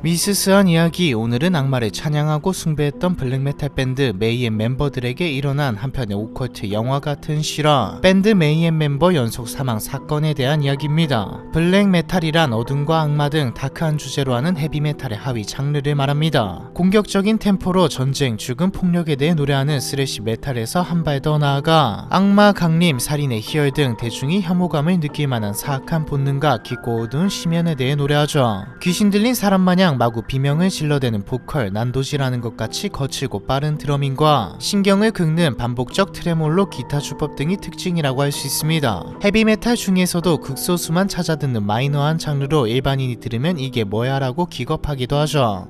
미스스한 이야기. 오늘은 악마를 찬양하고 숭배했던 블랙메탈 밴드 메이엠 멤버들에게 일어난 한편의 오컬트 영화 같은 실화, 밴드 메이엠 멤버 연속 사망 사건에 대한 이야기입니다. 블랙메탈이란 어둠과 악마 등 다크한 주제로 하는 헤비메탈의 하위 장르를 말합니다. 공격적인 템포로 전쟁, 죽음, 폭력에 대해 노래하는 스래시 메탈에서 한 발 더 나아가 악마, 강림, 살인의 희열 등 대중이 혐오감을 느낄 만한 사악한 본능과 깊고 어두운 심연에 대해 노래하죠. 귀신 들린 사람 마냥 마구 비명을 질러대는 보컬, 난도질하는 것 같이 거칠고 빠른 드러밍과 신경을 긁는 반복적 트레몰로 기타 주법 등이 특징이라고 할 수 있습니다. 헤비메탈 중에서도 극소수만 찾아듣는 마이너한 장르로 일반인이 들으면 이게 뭐야 라고 기겁하기도 하죠.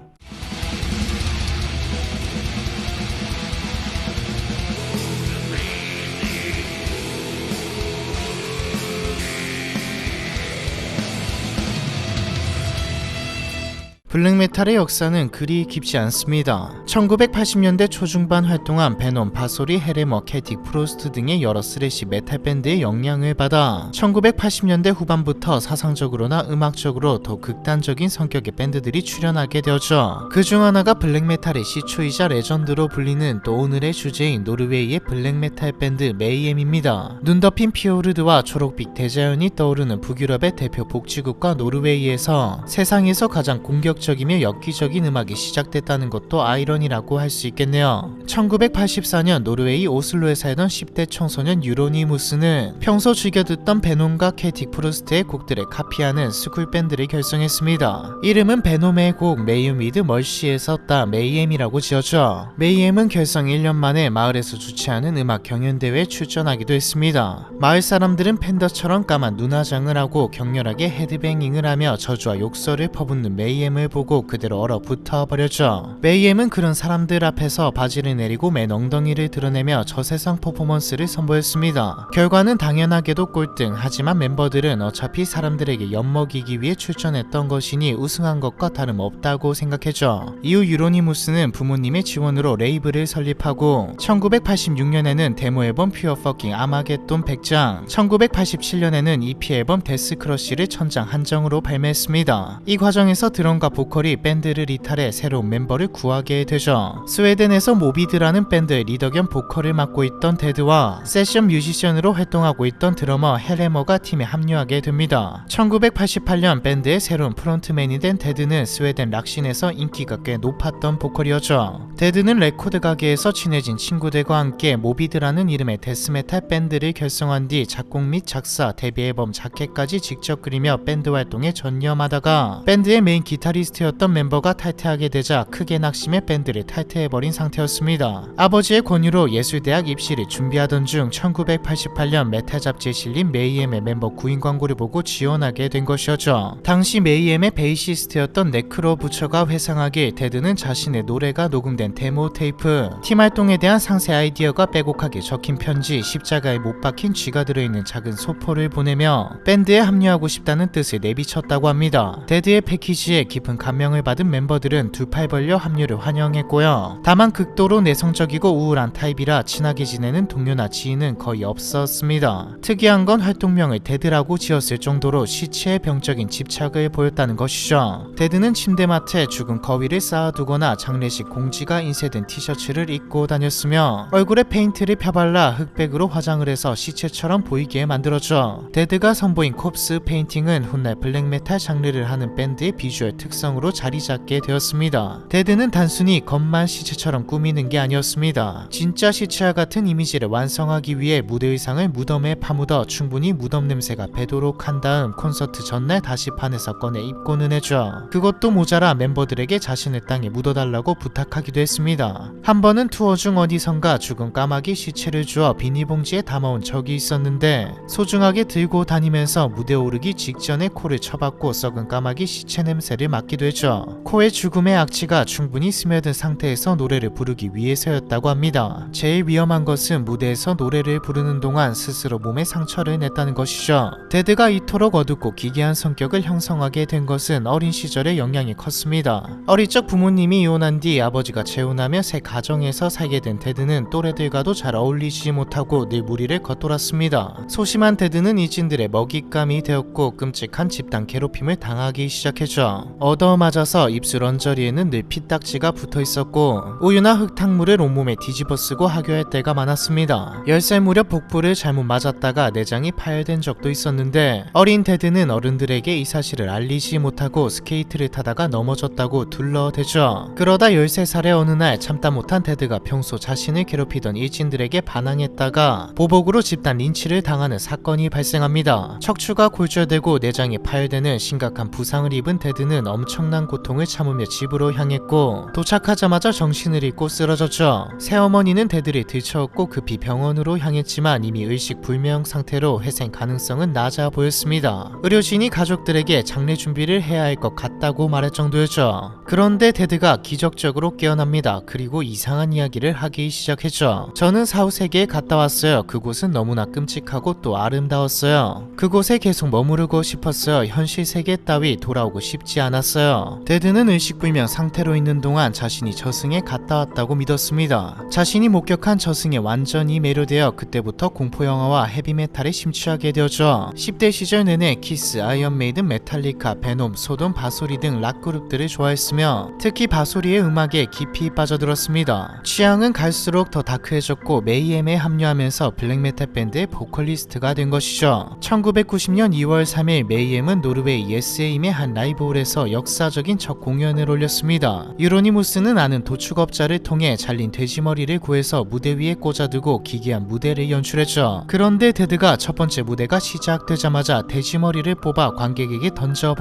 블랙메탈의 역사는 그리 깊지 않습니다. 1980년대 초중반 활동한 베놈, 바소리, 헤레머, 캐틱, 프로스트 등의 여러 스래시 메탈 밴드의 영향을 받아 1980년대 후반부터 사상적으로나 음악적으로 더 극단적인 성격의 밴드들이 출연하게 되었죠. 그중 하나가 블랙메탈의 시초이자 레전드로 불리는 또 오늘의 주제인 노르웨이의 블랙메탈 밴드 메이엠입니다. 눈 덮인 피오르드와 초록빛 대자연이 떠오르는 북유럽의 대표 복지국가 노르웨이에서 세상에서 가장 공격적이며 엽기적인 음악이 시작됐다는 것도 아이러니라고 할 수 있겠네요. 1984년 노르웨이 오슬로에 살던 10대 청소년 유로니무스는 평소 즐겨 듣던 베놈과 캐틱 프로스트의 곡들을 카피하는 스쿨 밴드를 결성했습니다. 이름은 베놈의 곡 메이움 위드 멀시에서 따 메이엠이라고 지었죠. 메이엠은 결성 1년 만에 마을에서 주최하는 음악 경연대회에 출전하기도 했습니다. 마을 사람들은 팬더처럼 까만 눈화장을 하고 격렬하게 헤드뱅잉을 하며 저주와 욕설을 퍼붓는 메이엠을 보고 그대로 얼어붙어 버렸죠. 메이엠은 그런 사람들 앞에서 바지를 내리고 맨 엉덩이를 드러내며 저세상 퍼포먼스를 선보였습니다. 결과는 당연하게도 꼴등. 하지만 멤버들은 어차피 사람들에게 엿먹이기 위해 출전했던 것이니 우승한 것과 다름없다고 생각했죠. 이후 유로니무스는 부모님의 지원으로 레이블을 설립하고 1986년에는 데모 앨범 퓨어 퍼킹 아마겟돈 100장, 1987년에는 EP 앨범 데스 크러쉬를 천장 한정으로 발매했습니다. 이 과정에서 드럼과 보컬이 밴드를 이탈해 새로운 멤버를 구하게 되죠. 스웨덴에서 모비드라는 밴드의 리더 겸 보컬을 맡고 있던 데드와 세션 뮤지션으로 활동하고 있던 드러머 헬레머가 팀에 합류하게 됩니다. 1988년 밴드의 새로운 프론트맨이 된 데드는 스웨덴 락신에서 인기가 꽤 높았던 보컬이었죠. 데드는 레코드 가게에서 친해진 친구들과 함께 모비드라는 이름의 데스메탈 밴드를 결성한 뒤 작곡 및 작사, 데뷔 앨범 자켓까지 직접 그리며 밴드 활동에 전념하다가 밴드의 메인 기타리스트였던 멤버가 탈퇴하게 되자 크게 낙심해 밴드를 탈퇴해버린 상태였습니다. 아버지의 권유로 예술대학 입시를 준비하던 중 1988년 메탈 잡지에 실린 메이엠의 멤버 구인 광고를 보고 지원하게 된 것이었죠. 당시 메이엠의 베이시스트였던 네크로 부처가 회상하길 데드는 자신의 노래가 녹음된 데모 테이프, 팀 활동에 대한 상세 아이디어가 빼곡하게 적힌 편지, 십자가에 못 박힌 쥐가 들어있는 작은 소포를 보내며 밴드에 합류하고 싶다는 뜻을 내비쳤다고 합니다. 데드의 패키지에 깊은 감명을 받은 멤버들은 두 팔 벌려 합류를 환영했고요. 다만 극도로 내성적이고 우울한 타입이라 친하게 지내는 동료나 지인은 거의 없었습니다. 특이한 건 활동명을 데드라고 지었을 정도로 시체에 병적인 집착을 보였다는 것이죠. 데드는 침대맡에 죽은 거위를 쌓아두거나 장례식 공지가 인쇄된 티셔츠를 입고 다녔으며 얼굴에 페인트를 펴발라 흑백으로 화장을 해서 시체처럼 보이게 만들었죠. 데드가 선보인 콥스 페인팅은 훗날 블랙메탈 장르를 하는 밴드의 비주얼 특성으로 자리 잡게 되었습니다. 데드는 단순히 겉만 시체처럼 꾸미는 게 아니었습니다. 진짜 시체와 같은 이미지를 완성하기 위해 무대 의상을 무덤에 파묻어 충분히 무덤 냄새가 배도록 한 다음 콘서트 전날 다시 판에서 꺼내 입고는 했죠. 그것도 모자라 멤버들에게 자신의 땅에 묻어달라고 부탁하기도 했습니다. 한 번은 투어 중 어디선가 죽은 까마귀 시체를 주어 비닐봉지에 담아온 적이 있었는데 소중하게 들고 다니면서 무대에 오르기 직전에 코를 쳐박고 썩은 까마귀 시체 냄새를 맡기도 했죠. 코에 죽음의 악취가 충분히 스며든 상태에서 노래를 부르기 위해서였다고 합니다. 제일 위험한 것은 무대에서 노래를 부르는 동안 스스로 몸에 상처를 냈다는 것이죠. 데드가 이토록 어둡고 기괴한 성격을 형성하게 된 것은 어린 시절의 영향이 컸습니다. 어릴 적 부모님이 이혼한 뒤 아버지가 재혼하며 새 가정에서 살게 된 데드는 또래들과도 잘 어울리지 못하고 늘 무리를 겉돌았습니다. 소심한 데드는 이진들의 먹잇감이 되었고 끔찍한 집단 괴롭힘을 당하기 시작했죠. 얻어맞아서 입술 언저리에는 늘 피딱지가 붙어있었고 우유나 흙탕물을 온몸에 뒤집어 쓰고 하교할 때가 많았습니다. 10살 무렵 복부를 잘못 맞았다가 내장이 파열된 적도 있었는데 어린 테드는 어른들에게 이 사실을 알리지 못하고 스케이트를 타다가 넘어졌다고 둘러대죠. 그러다 13살의 어느 날 참다 못한 테드가 평소 자신을 괴롭히던 일진들에게 반항했다가 보복으로 집단 린치를 당하는 사건이 발생합니다. 척추가 골절되고 내장이 파열되는 심각한 부상을 입은 테드는 엄청난 고통을 참으며 집으로 향했고 도착하자마자 정신을 잃고 쓰러졌죠. 새어머니는 테드를 들쳐업고 급히 병원으로 향했지만 이미 의식불명 상태로 회생 가능성은 낮아 보였습니다. 의료진이 가족들에게 장례 준비를 해야 할 것 같다고 말할 정도였죠. 그런데 테드가 기적적으로 깨어납니다. 그리고 이상한 이야기를 하기 시작했죠. 저는 사후 세계에 갔다 왔어요. 그곳은 너무나 끔찍하고 또 아름다웠어요. 그곳에 계속 머무르고 싶었어요. 현실 세계 따위 돌아오고 싶지 않았어요. 테드는 의식불명 상태로 있는 동안 자신이 저승에 갔다 왔다고 믿었습니다. 자신이 목격한 저승에 완전히 매료되어 그때부터 공포영화와 헤비메탈에 심취하게 되었죠. 10대 시절 내내 키스, 아이언메이든, 메탈리카, 베놈, 소돔, 바소리 등 락 그룹들을 좋아했으며 특히 바소리의 음악에 깊이 빠져들었습니다. 취향은 갈수록 더 다크해졌고 메이엠에 합류하면서 블랙메탈 밴드의 보컬리스트가 된 것이죠. 1990년 2월 3일 메이엠은 노르웨이 예스에임의 한 라이브홀에서 역사적인 첫 공연을 올렸습니다. 유로니무스는 아는 도축업자를 통해 잘린 돼지머리를 구해서 무대 위에 꽂아두고 기괴한 무대를 연출했죠. 그런데 테드가 첫 번째 무대가 시작되자마자 돼지머리를 뽑아 관객에게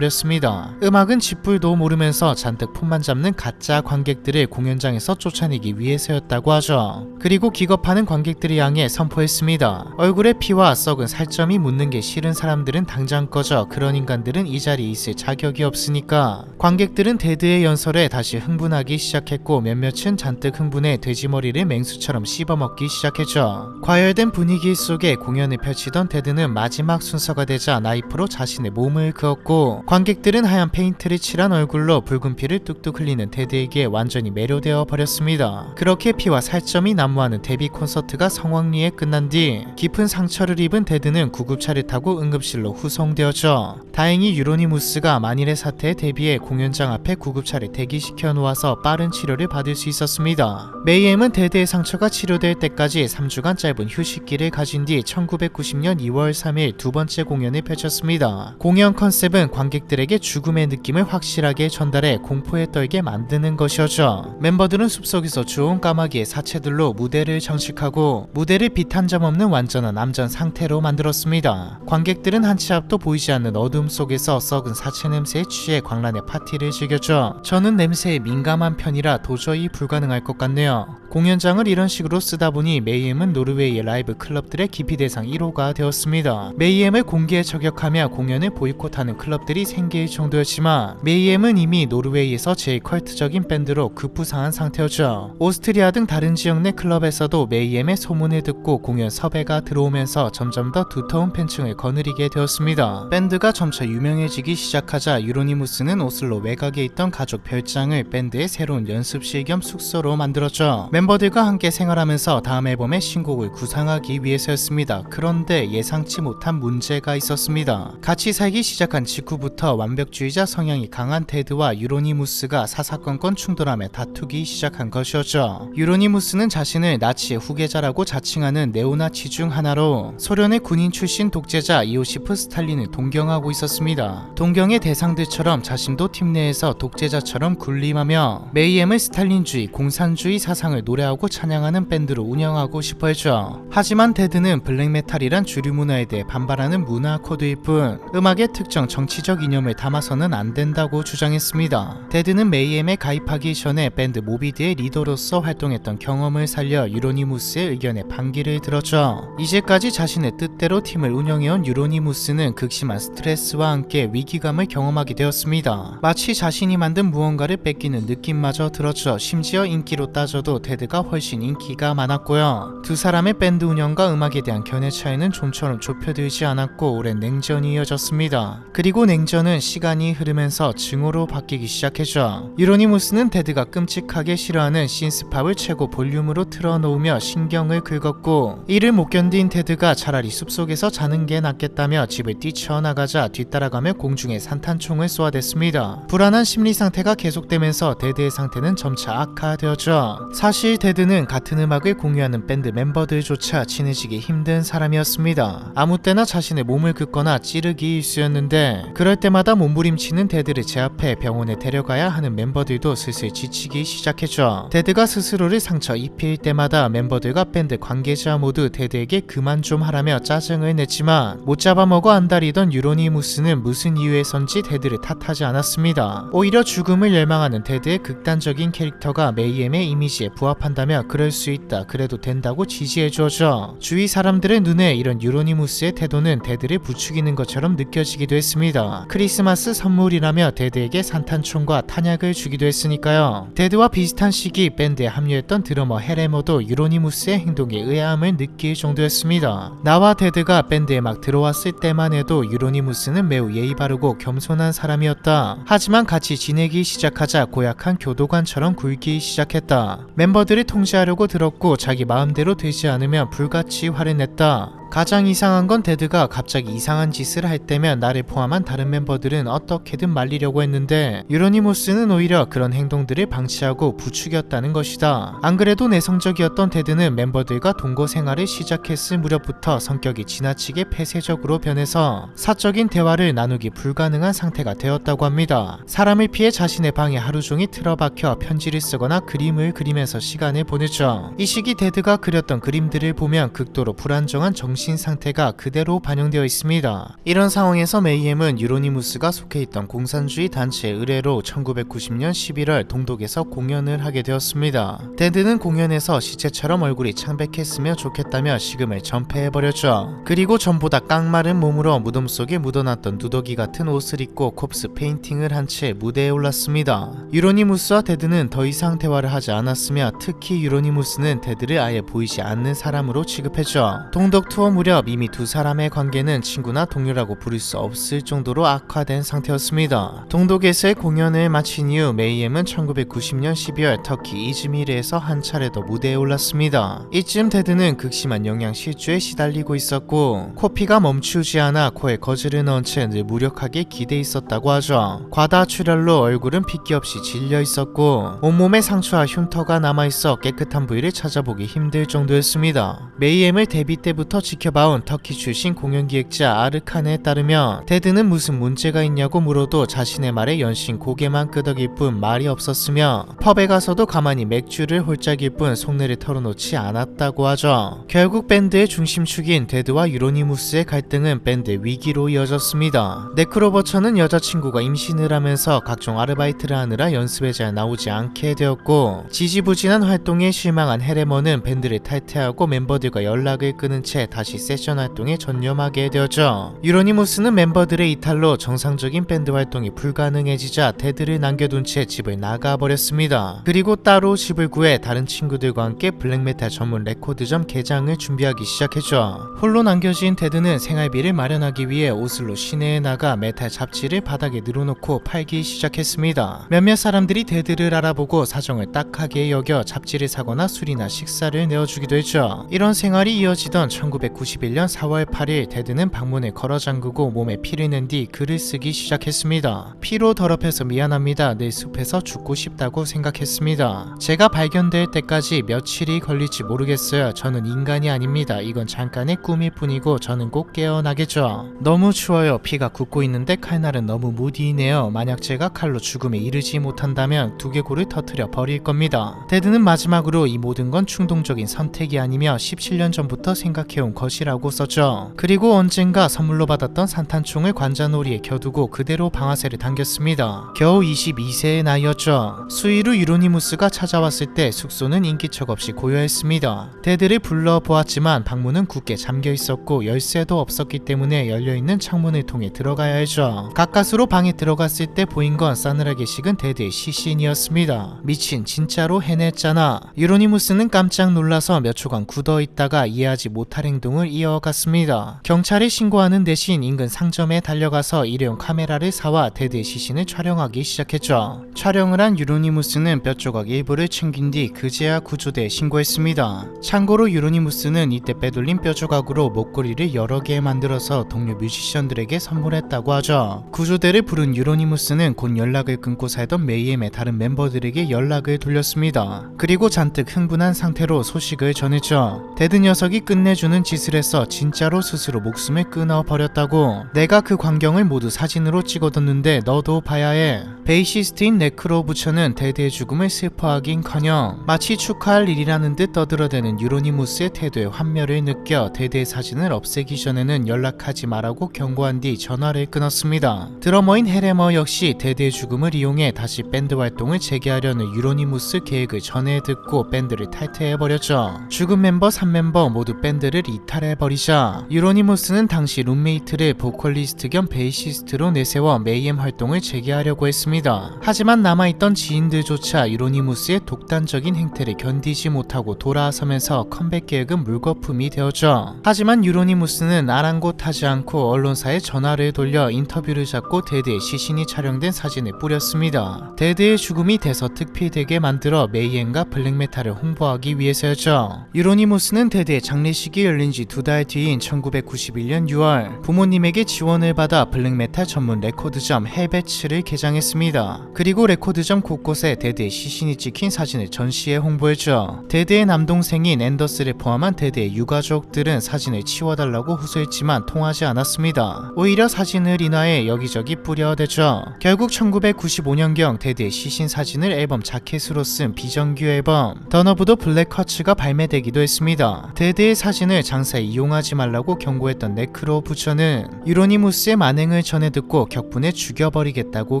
던져버렸습니다. 음악은 쥐뿔도 모르면서 잔뜩 폰만 잡는 가짜 관객들을 공연장에서 쫓아내기 위해서였다고 하죠. 그리고 기겁하는 관객들을 향해 선포했습니다. 얼굴에 피와 썩은 살점이 묻는 게 싫은 사람들은 당장 꺼져. 그런 인간들은 이 자리에 있을 자격이 없으니까. 관객들은 테드의 연설에 다시 흥분하기 시작했고 몇몇은 잔뜩 흥분해 돼지머리를 맹수처럼 씹어먹기 시작했죠. 과열된 분위기 속에 공연을 펼치던 테드는 마지막 순서가 되자 나이프로 자신의 몸을 그었고 관객들은 하얀 페인트를 칠한 얼굴로 붉은 피를 뚝뚝 흘리는 테드에게 완전히 매료되어 버렸습니다. 그렇게 피와 살점이 난무하는 데뷔 콘서트가 성황리에 끝난 뒤 깊은 상처를 입은 테드는 구급차를 타고 응급실로 후송되었죠. 다행히 유로니무스가 만일의 사태에 대비해 공연장 앞에 구급차를 대기시켜 놓아서 빠른 치료를 받을 수 있었습니다. 메이엠은 테드의 상처가 치료될 때까지 3주간 짧은 휴식기를 가진 뒤 1990년 2월 3일 두 번째 공연을 펼쳤습니다. 공연 컨셉은 관객들에게 죽음의 느낌을 확실하게 전달해 공포에 떨게 만드는 것이었죠. 멤버들은 숲속에서 주운 까마귀의 사체들로 무대를 장식하고 무대를 빛 한 점 없는 완전한 암전 상태로 만들었습니다. 관객들은 한 치 앞도 보이지 않는 어둠 속에서 썩은 사체 냄새에 취해 광란의 파티를 즐겼죠. 저는 냄새에 민감한 편이라 도저히 불가능할 것 같네요. 공연장을 이런 식으로 쓰다 보니 메이엠은 노르웨이의 라이브 클럽들의 기피 대상 1호가 되었습니다. 메이엠을 공개에 저격하며 공연을 보이콧하는 클럽들이 생길 정도였지만 메이엠은 이미 노르웨이에서 제일 컬트적인 밴드로 급부상한 상태였죠. 오스트리아 등 다른 지역 내 클럽에서도 메이엠의 소문을 듣고 공연 섭외가 들어오면서 점점 더 두터운 팬층을 거느리게 되었습니다. 밴드가 점차 유명해지기 시작하자 유로니무스는 오슬로 외곽에 있던 가족 별장을 밴드의 새로운 연습실 겸 숙소로 만들었죠. 멤버들과 함께 생활하면서 다음 앨범의 신곡을 구상하기 위해서였습니다. 그런데 예상치 못한 문제가 있었습니다. 같이 살기 시작한 직후부터 완벽주의자 성향이 강한 테드와 유로니무스가 사사건건 충돌하며 다투기 시작한 것이었죠. 유로니무스는 자신을 나치의 후계자라고 자칭하는 네오나치 중 하나로 소련의 군인 출신 독재자 이오시프 스탈린을 동경하고 있었습니다. 동경의 대상들처럼 자신도 팀 내에서 독재자처럼 군림하며 메이엠을 스탈린주의, 공산주의 사상을 노래하고 찬양하는 밴드로 운영하고 싶어 했죠. 하지만 테드는 블랙메탈이란 주류 문화에 대해 반발하는 문화 코드일 뿐 음악의 특정 정치적 이념을 담아서는 안 된다고 주장했습니다. 테드는 메이엠에 가입하기 전에 밴드 모비드의 리더로서 활동했던 경험을 살려 유로니무스의 의견에 반기를 들었죠. 이제까지 자신의 뜻대로 팀을 운영해온 유로니무스는 극심한 스트레스와 함께 위기감을 경험하게 되었습니다. 마치 자신이 만든 무언가를 뺏기는 느낌마저 들었죠. 심지어 인기로 따져도 테드 테드가 훨씬 인기가 많았고요. 두 사람의 밴드 운영과 음악에 대한 견해 차이는 좀처럼 좁혀들지 않았고 오랜 냉전이 이어졌습니다. 그리고 냉전은 시간이 흐르면서 증오로 바뀌기 시작했죠. 유로니무스는 테드가 끔찍하게 싫어하는 신스팝을 최고 볼륨으로 틀어놓으며 신경을 긁었고, 이를 못 견딘 테드가 차라리 숲속에서 자는 게 낫겠다며 집을 뛰쳐나가자 뒤따라가며 공중에 산탄총을 쏘아댔습니다. 불안한 심리 상태가 계속되면서 테드의 상태는 점차 악화되었죠. 사실 테드는 같은 음악을 공유하는 밴드 멤버들조차 친해지기 힘든 사람이었습니다. 아무 때나 자신의 몸을 긋거나 찌르기 일쑤였는데, 그럴 때마다 몸부림치는 테드를 제압해 병원에 데려가야 하는 멤버들도 슬슬 지치기 시작했죠. 테드가 스스로를 상처 입힐 때마다 멤버들과 밴드 관계자 모두 테드에게 그만 좀 하라며 짜증을 냈지만 못 잡아먹어 안달이던 유로니무스는 무슨 이유에선지 테드를 탓하지 않았습니다. 오히려 죽음을 열망하는 테드의 극단적인 캐릭터가 메이엠의 이미지에 부합한다며 그럴 수 있다, 그래도 된다고 지지해주었죠. 주위 사람들의 눈에 이런 유로니무스의 태도는 테드를 부추기는 것처럼 느껴지기도 했습니다. 크리스마스 선물이라며 테드에게 산탄총과 탄약을 주기도 했으니까요. 테드와 비슷한 시기 밴드에 합류했던 드러머 헤레머도 유로니무스의 행동에 의아함을 느낄 정도였습니다. 나와 테드가 밴드에 막 들어왔을 때만 해도 유로니무스는 매우 예의 바르고 겸손한 사람이었다. 하지만 같이 지내기 시작하자 고약한 교도관처럼 굴기 시작했다. 멤버들을 통제하려고 들었고 자기 마음대로 되지 않으면 불같이 화를 냈다. 가장 이상한 건 테드가 갑자기 이상한 짓을 할 때면 나를 포함한 다른 멤버들은 어떻게든 말리려고 했는데 유로니무스는 오히려 그런 행동들을 방치하고 부추겼다는 것이다. 안 그래도 내성적이었던 테드는 멤버들과 동거 생활을 시작했을 무렵부터 성격이 지나치게 폐쇄적으로 변해서 사적인 대화를 나누기 불가능한 상태가 되었다고 합니다. 사람을 피해 자신의 방에 하루 종일 틀어박혀 편지를 쓰거나 그림을 그리면서 시간을 보냈죠. 이 시기 테드가 그렸던 그림들을 보면 극도로 불안정한 정신 상태가 그대로 반영되어 있습니다. 이런 상황에서 메이엠은 유로니무스가 속해 있던 공산주의 단체의 의뢰로 1990년 11월 동독에서 공연을 하게 되었습니다. 테드는 공연에서 시체처럼 얼굴이 창백했으면 좋겠다며 식음을 전폐해버렸죠. 그리고 전보다 깡마른 몸으로 무덤 속에 묻어놨던 누더기 같은 옷을 입고 콥스 페인팅을 한 채 무대에 올랐습니다. 유로니무스와 테드는 더 이상 대화를 하지 않았으며 특히 유로니무스는 테드를 아예 보이지 않는 사람으로 취급했죠. 동독 투어 무렵 이미 두 사람의 관계는 친구나 동료라고 부를 수 없을 정도로 악화된 상태였습니다. 동독에서의 공연을 마친 이후 메이엠은 1990년 12월 터키 이즈미르에서 한 차례 더 무대에 올랐습니다. 이쯤 테드는 극심한 영양실조에 시달리고 있었고 코피가 멈추지 않아 코에 거즈를 넣은 채 늘 무력하게 기대 있었다고 하죠. 과다 출혈로 얼굴은 핏기 없이 질려 있었고 온몸에 상처와 흉터가 남아있어 깨끗한 부위를 찾아보기 힘들 정도였습니다. 메이엠을 데뷔 때부터 지켜봐온 터키 출신 공연기획자 아르칸에 따르면 테드는 무슨 문제가 있냐고 물어도 자신의 말에 연신 고개만 끄덕일 뿐 말이 없었으며 펍에 가서도 가만히 맥주를 홀짝일 뿐 속내를 털어놓지 않았다고 하죠. 결국 밴드의 중심축인 테드와 유로니무스의 갈등은 밴드 위기로 이어졌습니다. 네크로버처는 여자친구가 임신을 하면서 각종 아르바이트를 하느라 연습에 잘 나오지 않게 되었고 지지부진한 활동에 실망한 헤레머는 밴드를 탈퇴하고 멤버들과 연락을 끊은 채 다시 세션 활동에 전념하게 되었죠. 유로니무스는 멤버들의 이탈로 정상적인 밴드 활동이 불가능해지자 테드를 남겨둔 채 집을 나가버렸습니다. 그리고 따로 집을 구해 다른 친구들과 함께 블랙메탈 전문 레코드점 개장을 준비하기 시작했죠. 홀로 남겨진 테드는 생활비를 마련하기 위해 오슬로 시내에 나가 메탈 잡지를 바닥에 늘어놓고 팔기 시작했습니다. 몇몇 사람들이 테드를 알아보고 사정을 딱하게 여겨 잡지를 사거나 술이나 식사를 내어주기도 했죠. 이런 생활이 이어지던 1991년 4월 8일 테드는 방문을 걸어 잠그고 몸에 피를 낸 뒤 글을 쓰기 시작했습니다. 피로 더럽혀서 미안합니다. 내 숲에서 죽고 싶다고 생각했습니다. 제가 발견될 때까지 며칠이 걸릴지 모르겠어요. 저는 인간이 아닙니다. 이건 잠깐의 꿈일 뿐이고 저는 꼭 깨어나겠죠. 너무 추워요. 피가 굳고 있는데 칼날은 너무 무디네요. 만약 제가 칼로 죽음에 이르지 못한다면 두개골을 터뜨려 버릴 겁니다. 테드는 마지막으로 이 모든 건 충동적인 선택이 아니며 17년 전부터 생각해온 것이라고 썼죠. 그리고 언젠가 선물로 받았던 산탄총을 관자놀이에 겨두고 그대로 방아쇠를 당겼습니다. 겨우 22세의 나이였죠. 수일 후 유로니무스가 찾아왔을 때 숙소는 인기척 없이 고요했습니다. 데드를 불러보았지만 방문은 굳게 잠겨 있었고 열쇠도 없었기 때문에 열려있는 창문을 통해 들어가야 했죠. 가까스로 방에 들어갔을 때 보인 건 싸늘하게 식은 데드의 시신이었습니다. 미친, 진짜로 해냈잖아. 유로니무스는 깜짝 놀라서 몇 초간 굳어있다가 이해하지 못할 행동을 이어갔습니다. 경찰에 신고하는 대신 인근 상점에 달려가서 일회용 카메라를 사와 데드의 시신을 촬영하기 시작했죠. 촬영을 한 유로니무스는 뼈조각 일부를 챙긴 뒤 그제야 구조대에 신고했습니다. 참고로 유로니무스는 이때 빼돌린 뼈조각으로 목걸이를 여러 개 만들어서 동료 뮤지션들에게 선물했다고 하죠. 구조대를 부른 유로니무스는 곧 연락을 끊고 살던 메이엠의 다른 멤버들에게 연락을 돌렸습니다. 그리고 잔뜩 흥분한 상태로 소식을 전했죠. 데드 녀석이 끝내주는 짓을 해서 진짜로 스스로 목숨을 끊어버렸다고. 내가 그 광경을 모두 사진으로 찍어뒀는데 너도 봐야 해. 베이시스트인 네크로 부처는 데드의 죽음을 슬퍼하긴커녕 마치 축하할 일이라는 듯 떠들어대는 유로니무스의 태도에 환멸을 느껴 데드의 사진을 없애기 전에는 연락하지 말라고 경고한 뒤 전화를 끊었습니다. 드러머인 헤레머 역시 데드의 죽음을 이용해 다시 밴드 활동을 재개하려는 유로니무스 계획을 전해 듣고 밴드를 탈퇴해버렸죠. 죽은 멤버 3멤버 모두 밴드를 이탈해버리자 유로니무스는 당시 룸메이트를 보컬리스트 겸 베이시스트로 내세워 메이엠 활동을 재개하려고 했습니다. 하지만 남아있던 지인들조차 유로니무스의 독단적인 행태를 견디지 못하고 돌아서면서 컴백 계획은 물거품이 되었죠. 하지만 유로니무스는 아랑곳하지 않고 언론사에 전화를 돌려 인터뷰를 잡고 데드의 시신이 촬영된 사진을 뿌렸습니다. 데드의 죽음이 대서특필되게 만들어 메이엠과 블랙메탈을 홍보하기 위해서였죠. 유로니무스는 데드의 장례식이 열린 지 2달 뒤인 1991년 6월 부모님에게 지원을 받아 블랙메탈 전문 레코드점 헬베츠를 개장했습니다. 그리고 레코드점 곳곳에 데드의 시신이 찍힌 사진을 전시해 홍보했죠. 데드의 남동생인 앤더스를 포함한 데드의 유가족들은 사진을 치워달라고 호소했지만 통하지 않았습니다. 오히려 사진을 인화해 여기저기 뿌려대죠. 결국 1995년경 데드의 시신 사진을 앨범 자켓으로 쓴 비정규 앨범 더너브도 블랙커츠가 발매되기도 했습니다. 데드의 사진을 장사에 이용하지 말라고 경고했던 네크로 부처는 유로니무스의 만행을 전해 듣고 격분에 죽여버리겠다고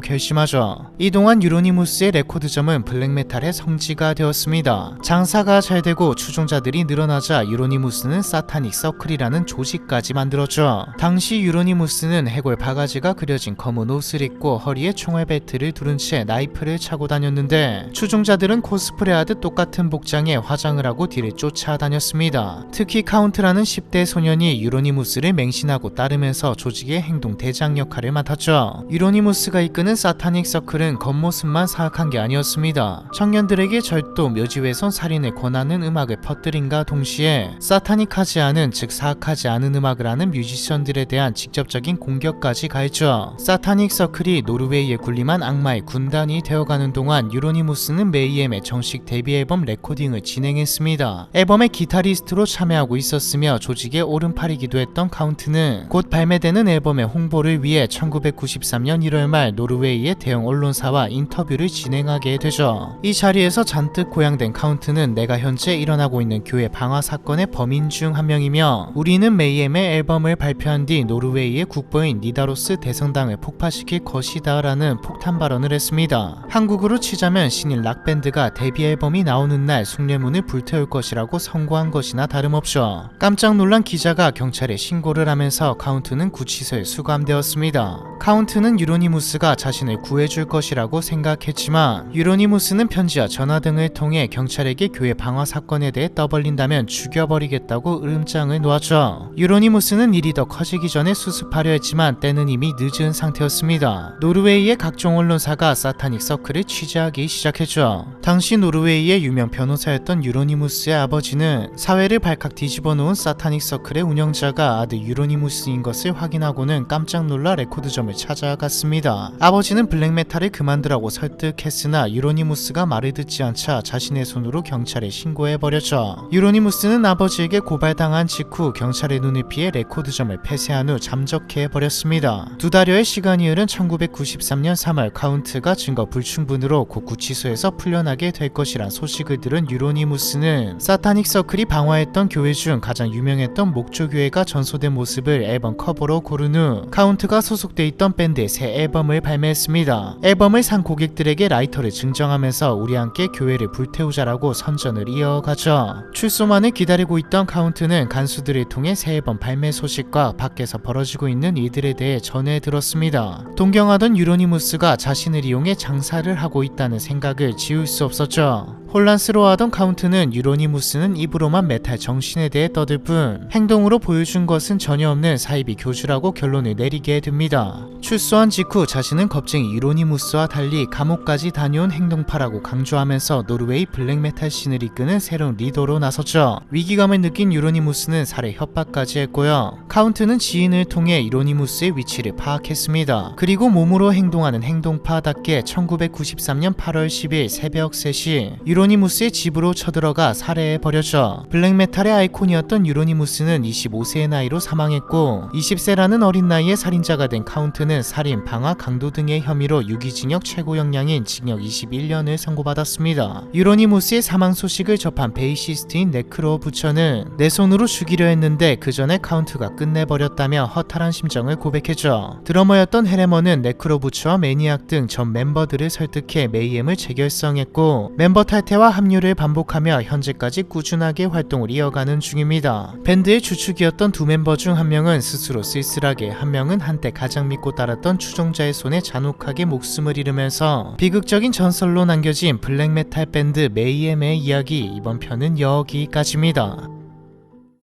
결심하죠. 이동안 유로니무스의 레코드점은 블랙메탈의 성지가 되었습니다. 장사가 잘 되고 추종자들이 늘어나자 유로니무스는 사타닉 서클이라는 조직까지 만들었죠. 당시 유로니무스는 해골 바가지가 그려진 검은 옷을 입고 허리에 총알 벨트를 두른 채 나이프를 차고 다녔는데 추종자들은 코스프레하듯 똑같은 복장에 화장을 하고 뒤를 쫓아다녔습니다. 특히 카운트라는 10대 소년이 유로니무스를 맹신하고 따르면서 조직의 행동 대장 역할을 맡았죠. 유로니무스가 이끄는 사타닉 서클은 겉모습만 사악한 게 아니었습니다. 청년들에게 절도, 묘지훼손, 살인을 권하는 음악을 퍼뜨린과 동시에 사타닉하지 않은, 즉 사악하지 않은 음악을 하는 뮤지션들에 대한 직접적인 공격까지 가했죠. 사타닉 서클이 노르웨이에 군림한 악마의 군단이 되어가는 동안 유로니무스는 메이엠의 정식 데뷔 앨범 레코딩을 진행했습니다. 앨범의 기타리스트로 참여하고 있었으며 조직의 오른팔이기도 했던 카운트는 곧 발매되는 앨범의 홍보를 위해 1993년 1월 말 노르웨이의 대형 언론사와 인터뷰를 진행하게 되죠. 이 자리에서 잔뜩 고양된 카운트는 내가 현재 일어나고 있는 교회 방화 사건의 범인 중 한 명이며 우리는 메이엠의 앨범을 발표한 뒤 노르웨이의 국보인 니다로스 대성당을 폭파시킬 것이다 라는 폭탄 발언을 했습니다. 한국으로 치자면 신인 락밴드가 데뷔 앨범이 나오는 날 숭례문을 불태울 것이라고 선고한 것이나 다름없죠. 깜짝 놀란 기자가 경찰에 신고를 하면서 카운트는 구치소에 수감되었습니다. 카운트는 유로니무스가 자신을 구해줄 것이라고 생각했지만 유로니무스는 편지와 전화 등을 통해 경찰에게 교회 방화 사건에 대해 떠벌린다면 죽여버리겠다고 으름장을 놓았죠. 유로니무스는 일이 더 커지기 전에 수습하려 했지만 때는 이미 늦은 상태였습니다. 노르웨이의 각종 언론사가 사타닉 서클을 취재하기 시작했죠. 당시 노르웨이의 유명 변호사였던 유로니무스의 아버지는 사회를 발칵 뒤집어 놓은 사타닉 서클의 운영자가 아들 유로니무스인 것을 확인하고는 깜짝 놀라 레코드점을 찾아갔습니다. 아버지는 블랙메탈을 그만두라고 설득했으나 유로니무스가 말을 듣지 않자 자신의 손으로 경찰에 신고해버렸죠. 유로니무스는 아버지에게 고발당한 직후 경찰의 눈을 피해 레코드점을 폐쇄한 후 잠적해버렸습니다. 2달여의 시간이 흐른 1993년 3월 카운트가 증거 불충분으로 곧 구치소에서 풀려나게 될 것이란 소식을 들은 유로니무스는 사타닉 서클이 방화했던 교회 중 가장 가장 유명했던 목조교회가 전소된 모습을 앨범 커버로 고른 후 카운트가 소속돼 있던 밴드의 새 앨범을 발매했습니다. 앨범을 산 고객들에게 라이터를 증정하면서 우리 함께 교회를 불태우자라고 선전을 이어가죠. 출소만을 기다리고 있던 카운트는 간수들을 통해 새 앨범 발매 소식과 밖에서 벌어지고 있는 일들에 대해 전해 들었습니다. 동경하던 유로니무스가 자신을 이용해 장사를 하고 있다는 생각을 지울 수 없었죠. 혼란스러워하던 카운트는 유로니무스는 입으로만 메탈 정신에 대해 떠들 뿐 행동으로 보여준 것은 전혀 없는 사이비 교주라고 결론을 내리게 됩니다. 출소한 직후 자신은 겁쟁이 유로니무스와 달리 감옥까지 다녀온 행동파라고 강조하면서 노르웨이 블랙메탈 씬을 이끄는 새로운 리더로 나섰죠. 위기감을 느낀 유로니무스는 살해 협박까지 했고요. 카운트는 지인을 통해 유로니무스의 위치를 파악했습니다. 그리고 몸으로 행동하는 행동파답게 1993년 8월 10일 새벽 3시 유로니무스의 집으로 쳐들어가 살해해버렸죠. 블랙메탈의 아이콘이었던 유로니무스는 25세의 나이로 사망했고 20세라는 어린 나이에 살인자가 된 카운트는 살인, 방화, 강도 등의 혐의로 유기징역 최고형량인 징역 21년을 선고받았습니다. 유로니무스의 사망 소식을 접한 베이시스트인 네크로 부처는 내 손으로 죽이려 했는데 그 전에 카운트가 끝내버렸다며 허탈한 심정을 고백했죠. 드러머였던 헤레머는 네크로 부처와 매니악 등 전 멤버들을 설득해 메이엠을 재결성했고 멤버 탈퇴와 합류를 반복하며 현재까지 꾸준하게 활동을 이어가는 중입니다. 밴드의 주축이었던 두 멤버 중 한 명은 스스로 쓸쓸하게, 한 명은 한때 가장 믿고 따랐던 추종자의 손에 잔혹하게 목숨을 잃으면서 비극적인 전설로 남겨진 블랙메탈 밴드 메이엠의 이야기, 이번 편은 여기까지입니다.